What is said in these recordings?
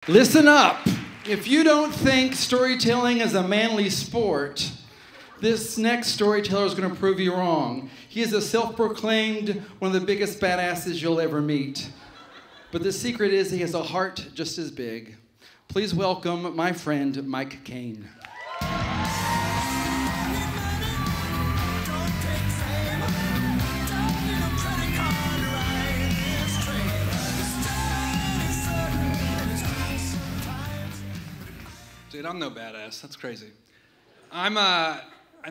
Listen up. If you don't think storytelling is a manly sport, this next storyteller is going to prove you wrong. He is a self-proclaimed one of the biggest badasses you'll ever meet. But the secret is he has a heart just as big. Please welcome my friend, Mike Kane. Dude, I'm no badass. That's crazy. I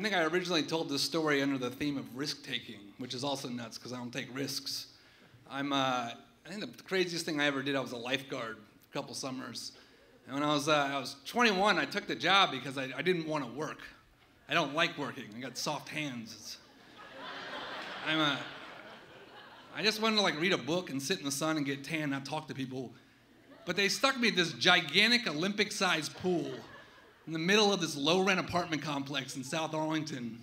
think I originally told this story under the theme of risk-taking, which is also nuts because I don't take risks. I think the craziest thing I ever did, I was a lifeguard for a couple summers. And when I was 21, I took the job because I didn't want to work. I don't like working. I got soft hands. I just wanted to like read a book and sit in the sun and get tan, not talk to people. But they stuck me at this gigantic Olympic-sized pool in the middle of this low-rent apartment complex in South Arlington.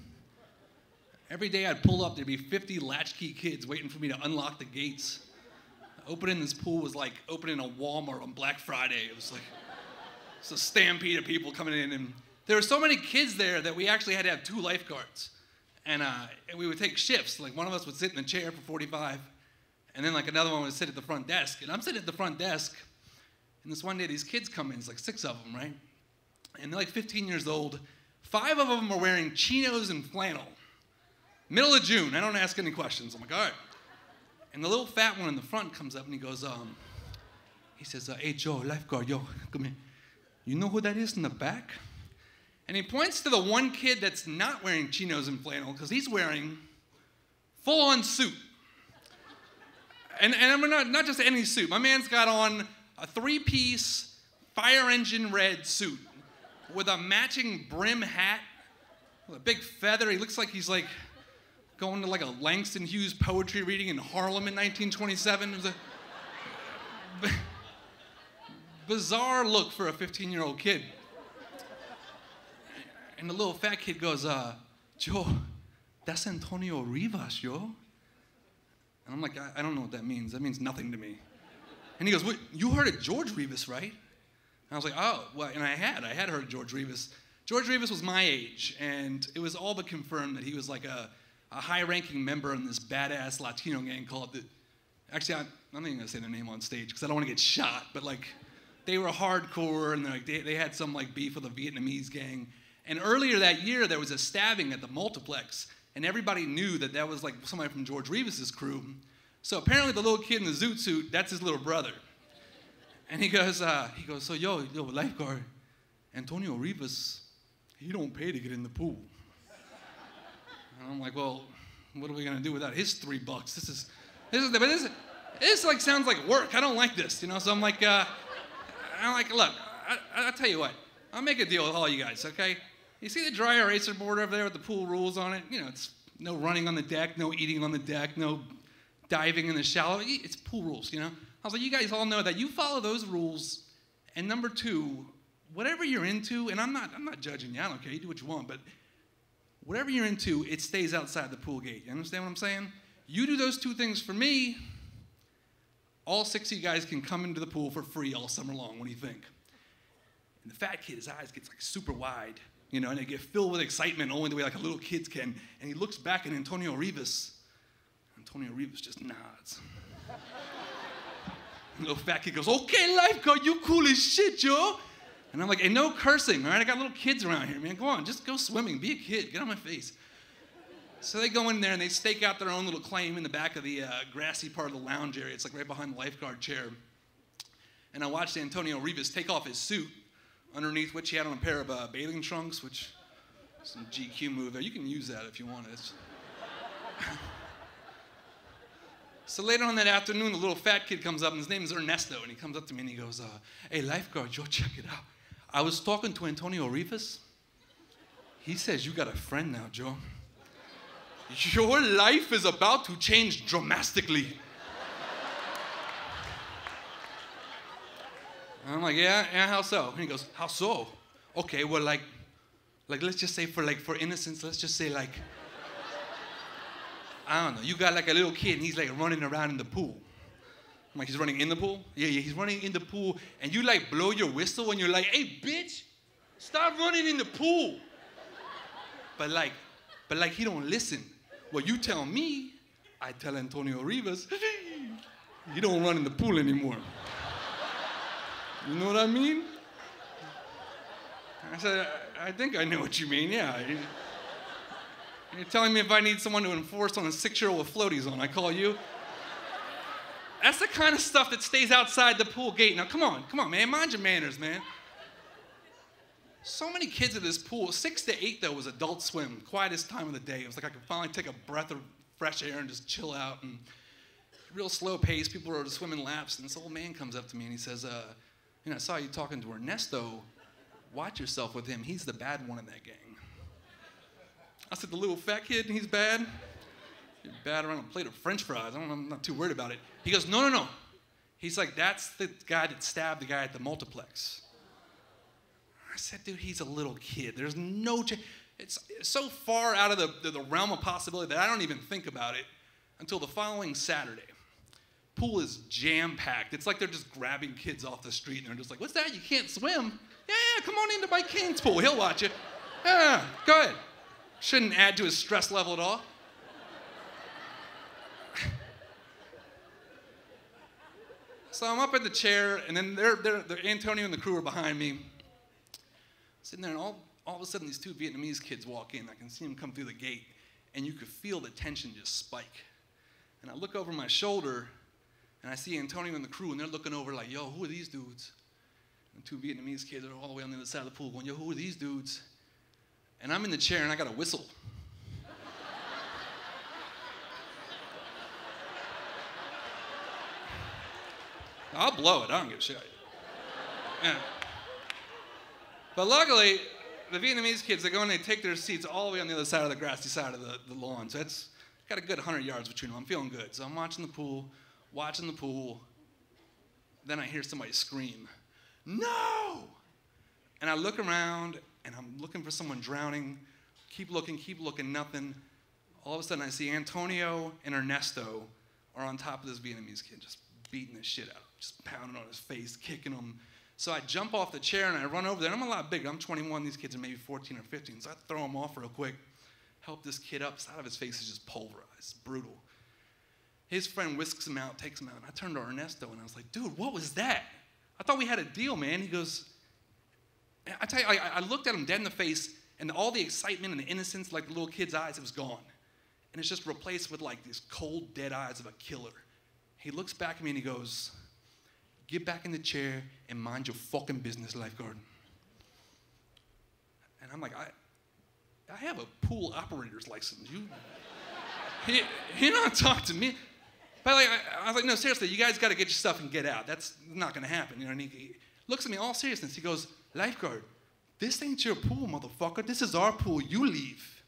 Every day I'd pull up, there'd be 50 latchkey kids waiting for me to unlock the gates. Opening this pool was like opening a Walmart on Black Friday. It was like it's a stampede of people coming in. And there were so many kids there that we actually had to have 2 lifeguards. And we would take shifts. Like one of us would sit in the chair for 45, and then like another one would sit at the front desk. And I'm sitting at the front desk, and this one day, these kids come in, it's like 6 of them, right? And they're like 15 years old. 5 of them are wearing chinos and flannel. Middle of June, I don't ask any questions. I'm like, all right. And the little fat one in the front comes up and he goes, he says, hey, Joe, lifeguard, yo, come here. You know who that is in the back? And he points to the one kid that's not wearing chinos and flannel because he's wearing full-on suit. And I'm not just any suit. My man's got on a 3-piece fire engine red suit with a matching brim hat, with a big feather. He looks like he's like going to like a Langston Hughes poetry reading in Harlem in 1927. It was a bizarre look for a 15-year-old kid. And the little fat kid goes, Joe, that's Antonio Rivas, yo. And I'm like, I don't know what that means. That means nothing to me. And he goes, wait, you heard of George Rivas, right? And I was like, oh, well, and I had heard of George Rivas. George Rivas was my age, and it was all but confirmed that he was like a high-ranking member in this badass Latino gang called actually, I'm not even gonna say their name on stage because I don't want to get shot, but like, they were hardcore, and like, they had some like beef with a Vietnamese gang. And earlier that year, there was a stabbing at the multiplex, and everybody knew that that was like somebody from George Rivas's crew. So apparently the little kid in the zoot suit, that's his little brother. And he goes, so yo, lifeguard, Antonio Rivas, he don't pay to get in the pool. And I'm like, well, what are we gonna do without his $3? This like sounds like work. I don't like this, you know. So I'm like, look, I'll tell you what. I'll make a deal with all you guys, okay? You see the dry eraser board over there with the pool rules on it? You know, it's no running on the deck, no eating on the deck, no diving in the shallow. It's pool rules, you know? I was like, you guys all know that. You follow those rules. And number 2, whatever you're into, and I'm not judging you. I don't care. You do what you want. But whatever you're into, it stays outside the pool gate. You understand what I'm saying? You do those 2 things for me, all 6 of you guys can come into the pool for free all summer long. What do you think? And the fat kid, his eyes get like super wide, you know, and they get filled with excitement only the way like a little kid's can. And he looks back at Antonio Rivas. Antonio Rivas just nods. The little fat kid goes, okay, lifeguard, you cool as shit, yo. And I'm like, hey, no cursing, all right? I got little kids around here, man. Go on, just go swimming. Be a kid. Get on my face. So they go in there and they stake out their own little claim in the back of the grassy part of the lounge area. It's like right behind the lifeguard chair. And I watched Antonio Rivas take off his suit, underneath which he had on a pair of bathing trunks, which is some GQ move there. You can use that if you want it. So later on that afternoon, the little fat kid comes up, and his name is Ernesto, and he comes up to me and he goes, hey, lifeguard, Joe, check it out. I was talking to Antonio Rivas. He says you got a friend now, Joe. Your life is about to change dramatically. And I'm like, yeah, how so? And he goes, how so? Okay, well, like let's just say for innocence, let's just say like, I don't know, you got like a little kid and he's like running around in the pool. I'm like, he's running in the pool? Yeah, he's running in the pool. And you like blow your whistle and you're like, hey, bitch, stop running in the pool. But like he don't listen. Well, you tell me, I tell Antonio Rivas, you don't run in the pool anymore. You know what I mean? I said, I think I know what you mean, yeah. You're telling me if I need someone to enforce on a 6-year-old with floaties on, I call you? That's the kind of stuff that stays outside the pool gate. Now, come on, man, mind your manners, man. So many kids at this pool. 6 to 8, though, was adult swim. Quietest time of the day. It was like I could finally take a breath of fresh air and just chill out. And real slow pace. People were swimming laps. And this old man comes up to me and he says, I saw you talking to Ernesto. Watch yourself with him. He's the bad one in that gang. I said, the little fat kid, he's bad? He's bad around a plate of French fries. I'm not too worried about it. He goes, no. He's like, that's the guy that stabbed the guy at the multiplex. I said, dude, he's a little kid. There's no chance. It's so far out of the realm of possibility that I don't even think about it until the following Saturday. Pool is jam-packed. It's like they're just grabbing kids off the street and they're just like, what's that? You can't swim? Yeah, come on into Mike Kane's pool. He'll watch you. Yeah, go ahead. Shouldn't add to his stress level at all. So I'm up in the chair, and then Antonio and the crew are behind me. Sitting there, and all of a sudden, these 2 Vietnamese kids walk in. I can see them come through the gate, and you could feel the tension just spike. And I look over my shoulder, and I see Antonio and the crew, and they're looking over like, yo, who are these dudes? And 2 Vietnamese kids are all the way on the other side of the pool going, yo, who are these dudes? And I'm in the chair, and I got a whistle. I'll blow it. I don't give a shit. Yeah. But luckily, the Vietnamese kids, they go and they take their seats all the way on the other side of the grassy side of the lawn. So it's got a good 100 yards between them. I'm feeling good. So I'm watching the pool. Then I hear somebody scream, no! And I look around, and I'm looking for someone drowning. Keep looking, nothing. All of a sudden, I see Antonio and Ernesto are on top of this Vietnamese kid, just beating the shit out of him, just pounding on his face, kicking him. So I jump off the chair and I run over there. I'm a lot bigger. I'm 21. These kids are maybe 14 or 15. So I throw him off real quick, help this kid up. Side of his face is just pulverized, brutal. His friend whisks him out, takes him out. And I turned to Ernesto and I was like, dude, what was that? I thought we had a deal, man. He goes, I tell you, I looked at him dead in the face, and all the excitement and the innocence, like the little kid's eyes, it was gone. And it's just replaced with like these cold, dead eyes of a killer. He looks back at me and he goes, get back in the chair and mind your fucking business, Lifeguard. And I'm like, I have a pool operator's license. You don't talk to me. But like, I was like, no, seriously, you guys got to get your stuff and get out. That's not going to happen. You know, and he looks at me all seriousness. He goes, Lifeguard, this ain't your pool, motherfucker. This is our pool. You leave.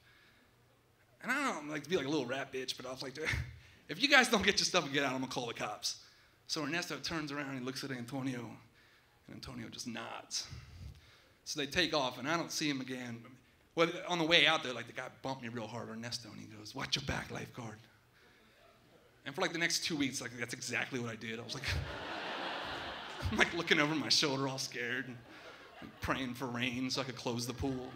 And I don't like to be like a little rat bitch, but I was like, if you guys don't get your stuff and get out, I'm going to call the cops. So Ernesto turns around and he looks at Antonio, and Antonio just nods. So they take off, and I don't see him again. Well, on the way out there, like the guy bumped me real hard, Ernesto, and he goes, watch your back, Lifeguard. And for like the next 2 weeks, like that's exactly what I did. I was like, I'm like looking over my shoulder all scared and praying for rain so I could close the pool.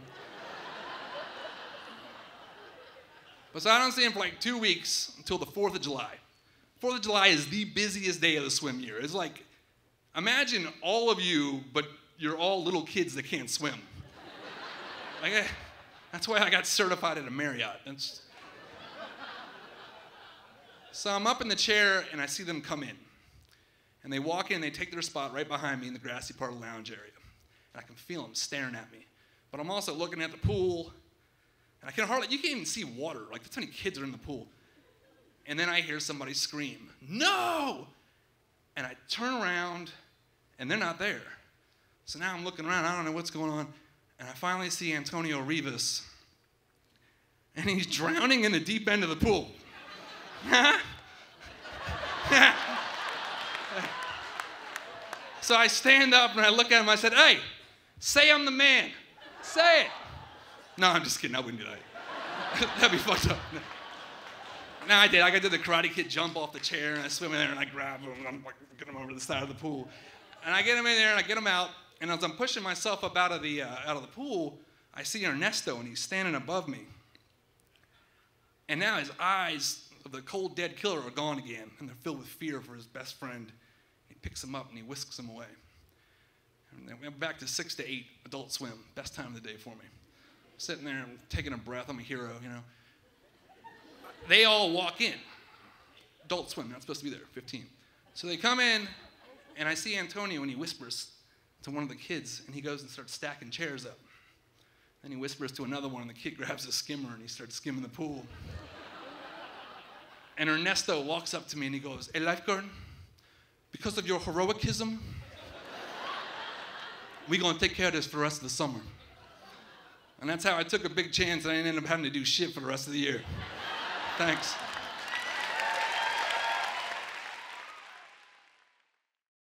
But so I don't see him for like 2 weeks until the 4th of July. 4th of July is the busiest day of the swim year. It's like, imagine all of you, but you're all little kids that can't swim. Like, that's why I got certified at a Marriott. So I'm up in the chair, and I see them come in. And they walk in, they take their spot right behind me in the grassy part of the lounge area. And I can feel them staring at me. But I'm also looking at the pool, and you can't even see water. Like, that's how many kids are in the pool. And then I hear somebody scream, no! And I turn around, and they're not there. So now I'm looking around, I don't know what's going on. And I finally see Antonio Rivas, and he's drowning in the deep end of the pool. So I stand up and I look at him, I said, hey, say I'm the man. Say it. No, I'm just kidding, I wouldn't do that. That'd be fucked up. No, I did. I did the Karate Kid jump off the chair, and I swim in there, and I grab him, and I'm like, get him over to the side of the pool. And I get him in there, and I get him out, and as I'm pushing myself up out of the pool, I see Ernesto, and he's standing above me. And now his eyes of the cold, dead killer are gone again, and they're filled with fear for his best friend. He picks him up, and he whisks him away. And then we went back to 6 to 8, Adult Swim, best time of the day for me. Sitting there, and taking a breath, I'm a hero, you know. They all walk in. Adult Swim, not supposed to be there, 15. So they come in, and I see Antonio, and he whispers to one of the kids, and he goes and starts stacking chairs up. Then he whispers to another one, and the kid grabs a skimmer, and he starts skimming the pool. And Ernesto walks up to me, and he goes, "Hey, Lifeguard, because of your heroicism, we're going to take care of this for the rest of the summer." And that's how I took a big chance, and I didn't end up having to do shit for the rest of the year. Thanks.